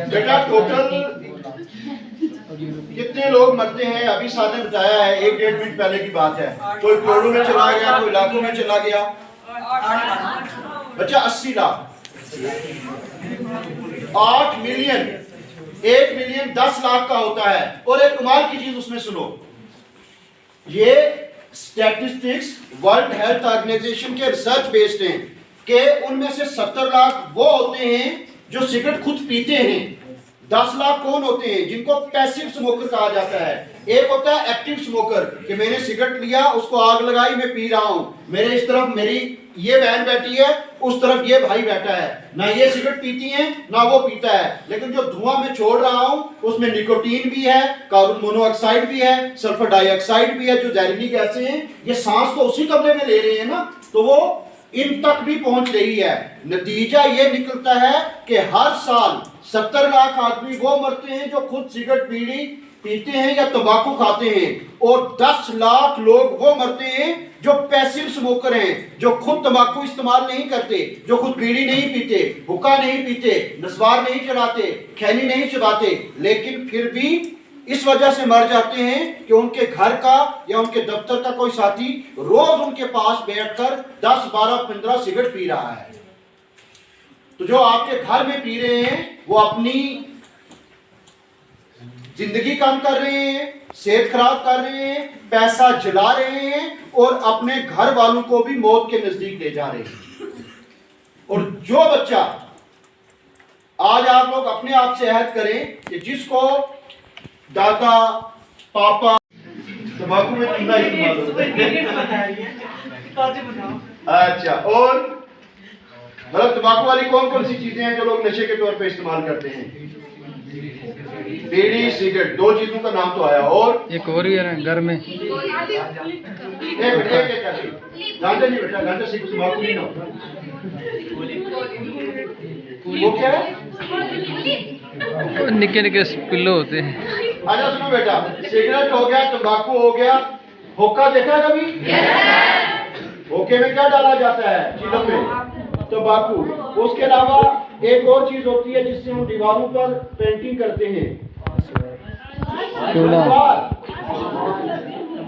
बेटा टोटल कितने लोग मरते हैं अभी साहब ने बताया है, 1-1.5 मिनट पहले की बात है। कोई करोड़ों में चला गया, कोई लाखों में चला गया। बच्चा 80 लाख, 8 मिलियन, 1 मिलियन 10 लाख का होता है। और एक कमाल की चीज उसमें सुनो, ये स्टैटिस्टिक्स वर्ल्ड हेल्थ ऑर्गेनाइजेशन के रिसर्च बेस्ड हैं कि उनमें से 70 लाख वो होते हैं जो सिगरेट खुद पीते हैं। 10 लाख कौन होते हैं जिनको पैसिव स्मोकर कहा जाता है। एक होता है एक्टिव स्मोकर कि मैंने सिगरेट लिया, उसको आग लगाई, मैं पी रहा हूं, मेरे इस तरफ मेरी ये बहन बैठी है, उस तरफ ये भाई बैठा है, ना ये सिगरेट पीती है ना वो पीता है, लेकिन जो धुआं मैं छोड़ रहा हूं उसमें निकोटीन भी है, कार्बन मोनोऑक्साइड भी है, सल्फर डाइऑक्साइड भी है, जो जहरीली गैसें हैं, ये सांस तो उसी कमरे में ले रहे हैं ना, तो वो इन तक भी पहुंच रही है। नतीजा ये निकलता है कि हर साल 70 लाख आदमी वो मरते हैं जो खुद सिगरेट बीड़ी पीते हैं या तंबाकू खाते हैं, और 10 लाख लोग वो मरते हैं जो पैसिव स्मोकर हैं, जो खुद तंबाकू इस्तेमाल नहीं करते, जो खुद बीड़ी नहीं पीते, हुक्का नहीं पीते, नस्वार नहीं चलाते, खैनी नहीं चबाते, लेकिन फिर भी इस वजह से मर जाते हैं कि उनके घर का या उनके दफ्तर का कोई साथी रोज उनके पास बैठकर 10, 12, 15 सिगरेट पी रहा है। तो जो आपके घर में पी रहे हैं वो अपनी जिंदगी कम कर रहे हैं, सेहत खराब कर रहे हैं, पैसा जला रहे हैं और अपने घर वालों को भी मौत के नजदीक ले जा रहे हैं। और जो बच्चा, आज आप लोग अपने आप से अहद करें कि जिसको दादा पापा तंबाकू में कितना इस्तेमाल होता है, अच्छा, और मतलब तंबाकू वाली कौन कौन सी चीजें हैं जो लोग नशे के तौर पे इस्तेमाल करते हैं? बीड़ी, सिगरेट, 2 चीजों का नाम तो आया, और एक और ही है घर में। गांजा नहीं बेटा, गांजा से तंबाकू नहीं ना होता। वो क्या है? निके निके पिल्लो होते हैं। अच्छा सुनो बेटा, सिगरेट हो गया, तंबाकू हो गया, हुक्का देखा है कभी? हुक्के में क्या डाला जाता है? चिलम में तंबाकू। उसके अलावा एक और चीज होती है जिससे हम दीवारों पर पेंटिंग करते हैं,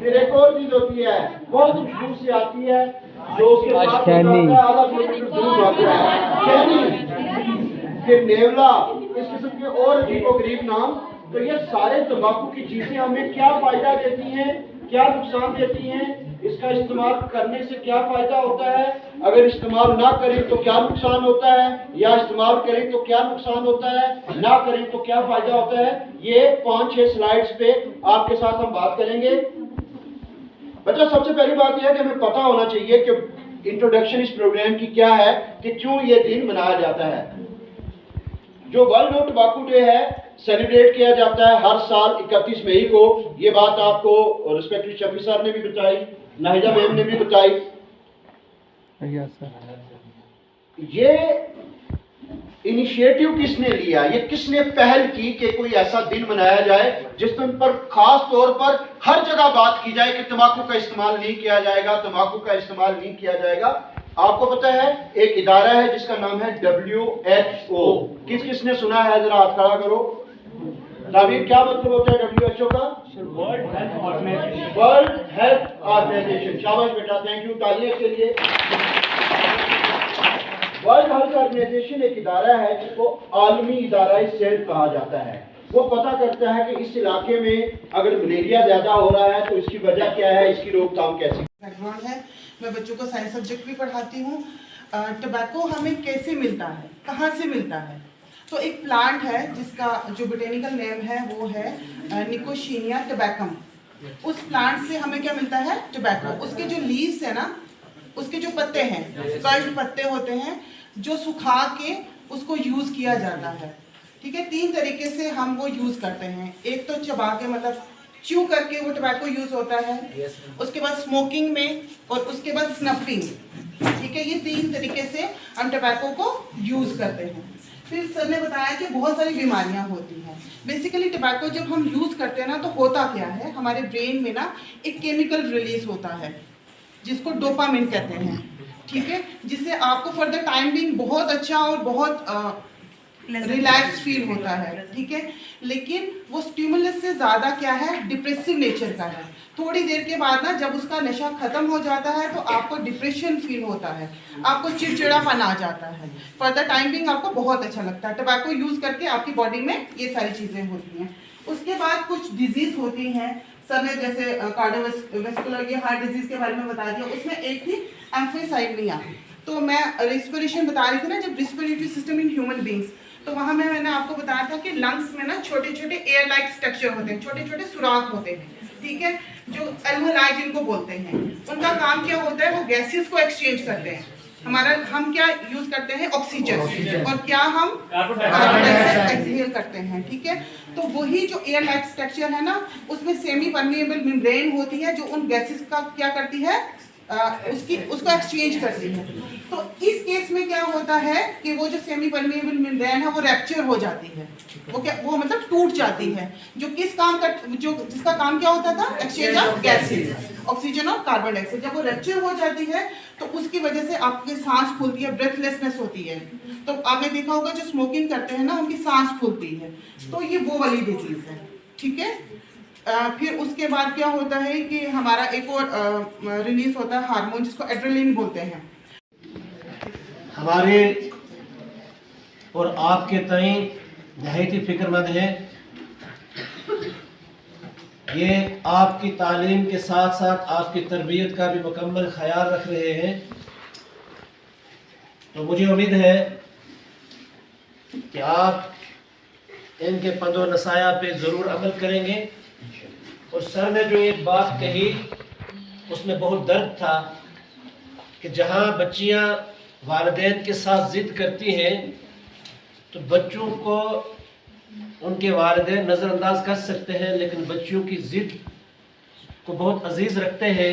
फिर एक और चीज होती है बहुत दूर से आती है जो उसके पास आधा किलोमीटर दूर आता है, फिर नेवला, इस किस्म के और अजीबोगरीब नाम। तो ये सारे तंबाकू की चीजें हमें क्या फायदा देती हैं, क्या नुकसान देती हैं, इसका इस्तेमाल करने से क्या फायदा होता है, अगर इस्तेमाल ना करें तो क्या नुकसान होता है, या इस्तेमाल करें तो क्या नुकसान होता है, ना करें तो क्या फायदा होता है, ये 5-6 स्लाइड्स पे आपके साथ हम बात करेंगे। बच्चा, सबसे पहली बात यह है कि हमें पता होना चाहिए कि इंट्रोडक्शन इस प्रोग्राम की क्या है, कि क्यों ये दिन मनाया जाता है। जो वर्ल्ड नो टोबैको डे है, सेलिब्रेट किया जाता है हर साल 31 मई को। ये बात आपको रिस्पेक्टेड शफी सर ने भी बताई, नाहिदा मैम ने भी बताई। ये इनिशिएटिव किसने लिया, ये किसने पहल की कि कोई ऐसा दिन मनाया जाए जिस दिन पर खास तौर पर हर जगह बात की जाए कि तंबाकू का इस्तेमाल नहीं किया जाएगा, तंबाकू का इस्तेमाल नहीं किया जाएगा। आपको पता है एक इदारा है जिसका नाम है WHO। किसने सुना है? जरा हाथ खड़ा करो। तावीर, क्या मतलब होता है WHO का? World health organisation. शाबाश बेटा, थैंक यू, तालियां के लिए। वर्ल्ड हेल्थ ऑर्गेनाइजेशन एक इदारा है जिसको आलमी इदारा सेहत कहा जाता है। वो पता करता है कि इस इलाके में अगर मलेरिया ज्यादा हो रहा है तो इसकी वजह क्या है, इसकी रोकथाम कैसे। बैकग्राउंड है, मैं बच्चों को साइंस सब्जेक्ट भी पढ़ाती हूँ। टोबैको हमें कैसे मिलता है, कहाँ से मिलता है? तो एक प्लांट है जिसका जो बोटेनिकल नेम है वो है निकोशिनिया टोबैकम। उस प्लांट से हमें क्या मिलता है? टोबैको। उसके जो लीव्स है ना, उसके जो पत्ते हैं, कर्ल्ड पत्ते होते हैं, जो सुखा के उसको यूज़ किया जाता है। ठीक है, 3 तरीके से हम वो यूज़ करते हैं। एक तो चबा के, मतलब च्यू करके वो टोबैको यूज़ होता है, उसके बाद स्मोकिंग में, और उसके बाद स्नफिंग। ठीक है, ये 3 तरीके से हम टोबैको को यूज़ करते हैं। फिर सर ने बताया कि बहुत सारी बीमारियां होती हैं। बेसिकली टोबैको जब हम यूज़ करते हैं ना, तो होता क्या है, हमारे ब्रेन में ना एक केमिकल रिलीज होता है जिसको डोपामिन कहते हैं। ठीक है, जिससे आपको फॉर द टाइम बिंग बहुत अच्छा और बहुत रिलैक्स फील होता है, ठीक है। लेकिन वो स्टिमुलस से ज़्यादा क्या है, डिप्रेसिव नेचर का है। थोड़ी देर के बाद ना जब उसका नशा खत्म हो जाता है तो आपको डिप्रेशन फील होता है, आपको चिड़चिड़ापन आ जाता है। फॉर द टाइम बिंग आपको बहुत अच्छा लगता है। टबैको यूज़ करके आपकी बॉडी में ये सारी चीज़ें होती हैं। उसके बाद कुछ डिजीज़ होती हैं, सर ने जैसे कार्डियोवैस्कुलर ये हार्ट डिजीज़ के बारे में बता दिया, उसमें एक थी एम्फीसाइमिया। तो मैं रेस्पिरेशन बता रही थी ना, जब respiratory system in human beings, तो वहाँ में मैंने आपको बताया था कि लंग्स में ना छोटे छोटे एयर लाइक स्ट्रक्चर होते हैं, छोटे छोटे सुराख होते हैं, ठीक है, जो एल्वोलाई जिनको बोलते हैं। उनका काम क्या होता है, वो गैसेस को एक्सचेंज करते हैं। हम क्या यूज करते हैं, ऑक्सीजन, और क्या हम कार्बन डाइऑक्साइड एक्सहेल करते हैं, ठीक है। तो वही जो एयर लाइक स्ट्रक्चर है ना, उसमें सेमी परमिएबल मेम्ब्रेन होती है जो उन गैसेस का क्या करती है, उसको एक्सचेंज करती है। तो इस केस में क्या होता है कि वो जो सेमी परमिएबल मेम्ब्रेन है वो रैप्चर हो जाती है, वो मतलब टूट जाती है, जो जिसका काम क्या होता था, एक्सचेंज ऑफ गैसेस, ऑक्सीजन और कार्बन डाइऑक्साइड। जब वो रैप्चर हो जाती है तो उसकी वजह से आपकी सांस फूलती है, ब्रेथलेसनेस होती है। तो आपने देखा होगा जो स्मोकिंग करते हैं ना, उनकी सांस फूलती है। तो ये वो वाली डिजीज है, ठीक है। फिर उसके बाद क्या होता है कि हमारा एक और रिलीज होता है हार्मोन, जिसको एड्रेनलिन बोलते हैं। हमारे और आपके तई नहायत ही फिक्रमंद है। ये आपकी तालीम के साथ साथ आपकी तरबियत का भी मुकम्मल ख्याल रख रहे हैं। तो मुझे उम्मीद है कि आप इनके पंदो नसाया पे ज़रूर अमल करेंगे। और सर ने जो एक बात कही उसमें बहुत दर्द था कि जहाँ बच्चियाँ वालिदैन के साथ ज़िद करती हैं तो बच्चों को उनके वालिदैन नज़रअंदाज कर सकते हैं, लेकिन बच्चियों की ज़िद को बहुत अजीज़ रखते हैं,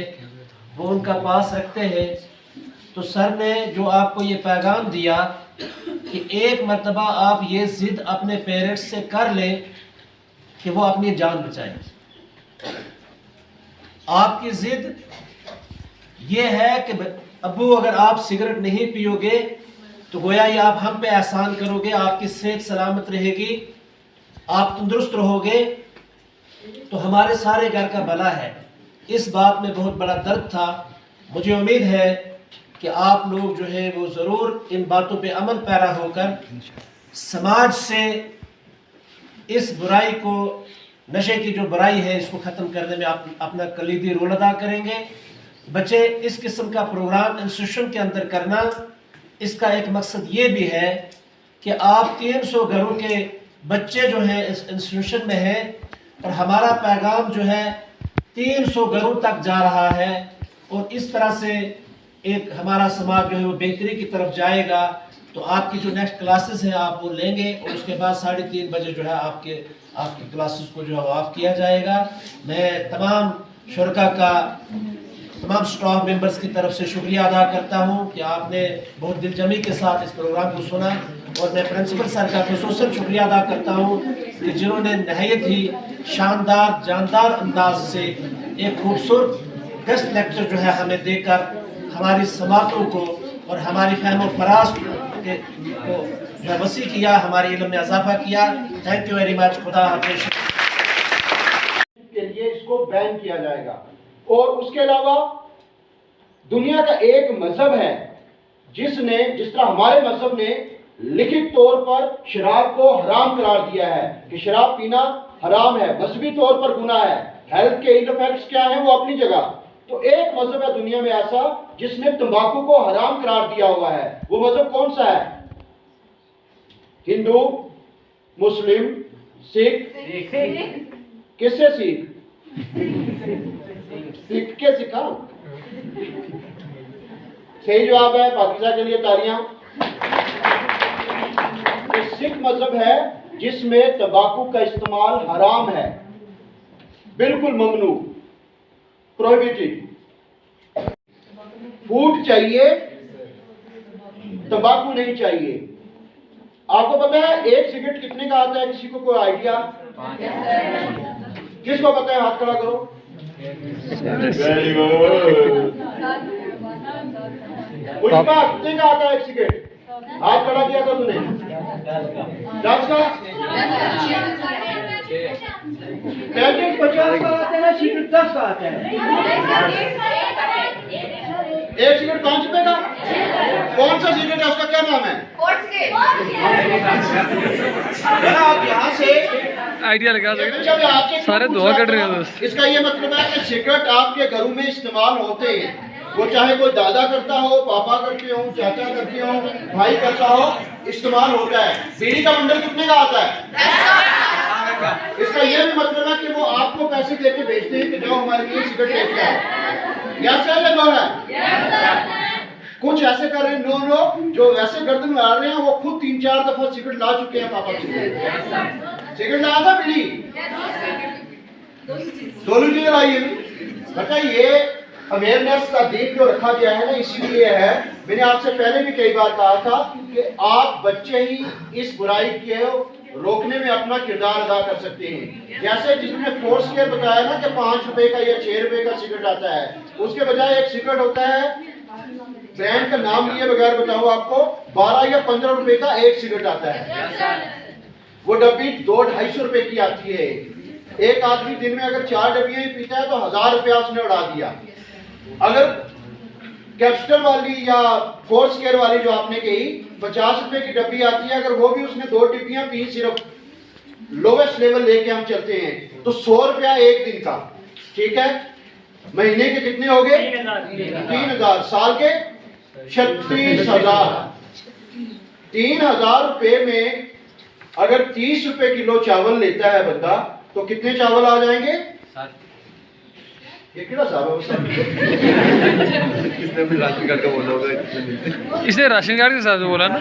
वो उनका पास रखते हैं। तो सर ने जो आपको ये पैगाम दिया कि एक मर्तबा आप ये ज़िद अपने पेरेंट्स से कर लें कि वो अपनी जान बचाएं। आपकी ज़िद ये है कि अब्बू अगर आप सिगरेट नहीं पियोगे तो गोया ये आप हम पे एहसान करोगे, आपकी सेहत सलामत रहेगी, आप तंदुरुस्त रहोगे तो हमारे सारे घर का भला है। इस बात में बहुत बड़ा दर्द था। मुझे उम्मीद है कि आप लोग जो है वो ज़रूर इन बातों पे अमल पैरा होकर समाज से इस बुराई को, नशे की जो बुराई है, इसको ख़त्म करने में आप अपना कलीदी रोल अदा करेंगे। बच्चे इस किस्म का प्रोग्राम इंस्टीट्यूशन के अंदर करना, इसका एक मकसद ये भी है कि आप 300 घरों के बच्चे जो हैं इस इंस्टीट्यूशन में हैं और हमारा पैगाम जो है 300 घरों तक जा रहा है और इस तरह से एक हमारा समाज जो है वो बेहतरी की तरफ जाएगा। तो आपकी जो नेक्स्ट क्लासेस हैं आप वो लेंगे और उसके बाद 3:30 बजे जो है आपकी क्लासेस को जो है ऑफ किया जाएगा। मैं तमाम शुरका का, तमाम स्टाफ मेंबर्स की तरफ से शुक्रिया अदा करता हूं कि आपने बहुत दिलजमी के साथ इस प्रोग्राम को सुना। और मैं प्रिंसिपल सर का खुसूसन शुक्रिया अदा करता हूं कि जिन्होंने नहायत ही शानदार जानदार अंदाज से एक खूबसूरत गेस्ट लेक्चर जो है हमें देकर हमारी समातों को और हमारी फहम फराज को वसी किया, हमारे इल्म में इजाफा किया। Thank you very much. खुदा हाफिज़। के लिए इसको बैन किया जाएगा। और उसके अलावा दुनिया का एक मजहब है जिस तरह हमारे मजहब ने लिखित तौर पर शराब को हराम करार दिया है कि शराब पीना हराम है, मजहबी तौर पर गुनाह है, हेल्थ के इल इफेक्ट्स क्या हैं वो अपनी जगह। तो एक मजहब है दुनिया में ऐसा जिसने तंबाकू को हराम करार दिया हुआ है। वो मजहब कौन सा है? हिंदू, मुस्लिम, सिख। किससे सीख? सीख के सीखा। सही जवाब है, पाकिस्तान के लिए तालियां। सिख मजहब है जिसमें तंबाकू का इस्तेमाल हराम है, बिल्कुल ममनू, प्रोहिबिटेड। फूड चाहिए, तंबाकू नहीं चाहिए। आपको पता है एक सिगरेट कितने का आता है? किसी को कोई आइडिया? किसको पता है? हाथ खड़ा करो। Very good. उसका कितने का आता है एक सिगरेट? हाथ खड़ा किया था तूने? 10 का? पैकेट 50 का आता है, सिगरेट 10 का आता है। एक सिगरेट 5 रुपए का? कौन सा सिगरेट है, उसका क्या नाम है? जरा आप यहाँ से आइडिया लगा जब सकते ये आपसे सारे दुआ कर रहे हो दोस्त। इसका ये मतलब है कि सिगरेट आपके घरों में इस्तेमाल होते हैं, वो चाहे कोई दादा करता हो, पापा करते हो, चाचा करते हो, भाई करता हो, इस्तेमाल होता है। बीड़ी का बंडल कितने का आता है? इसका ये भी मतलब है कि वो आपको पैसे देके भेजते हैं कि जाओ हमारे लिए सिगरेट लेके आओ। यस है या नो है? कुछ ऐसे कर रहे हैं नो नो, जो वैसे गर्दन में आ रहे हैं वो खुद 3-4 दफा सिगरेट ला चुके हैं पापा के लिए। सिगरेट लाया था बीड़ी? दोनों चीजें लाई है। बेटा ये अवेयरनेस का दीप जो रखा गया है ना, इसीलिए है। मैंने आपसे पहले भी कई बार कहा था कि आप बच्चे ही इस बुराई के रोकने में अपना किरदार अदा कर सकते हैं। जैसे जिसने फोर्स केयर बताया ना कि 5 रुपए का या 6 रुपए का सिगरेट आता है, उसके बजाय एक सिगरेट होता है, ब्रांड का नाम लिए बगैर बताऊं आपको, 12 या 15 रुपए का एक सिगरेट आता है। वो डब्बी 200-250 रुपए की आती है। एक आदमी दिन में अगर 4 डब्बियां ही पीता है तो 1000 रुपया उसने उड़ा दिया। अगर कैप्सूल वाली या फोर्स केयर वाली जो आपने कही 50 रुपए की डब्बी आती है, अगर वो भी उसने 2 डिब्बियां पी, सिर्फ लोवेस्ट लेवल लेके हम चलते हैं तो 100 रुपया एक दिन का। ठीक है, महीने के कितने हो गए? 3000, साल के 36,000। 3000 रुपए में अगर 30 रुपए किलो चावल लेता है बंदा तो कितने चावल आ जाएंगे? ये कितना सारा इसने राशन कार्ड के हिसाब से बोला ना।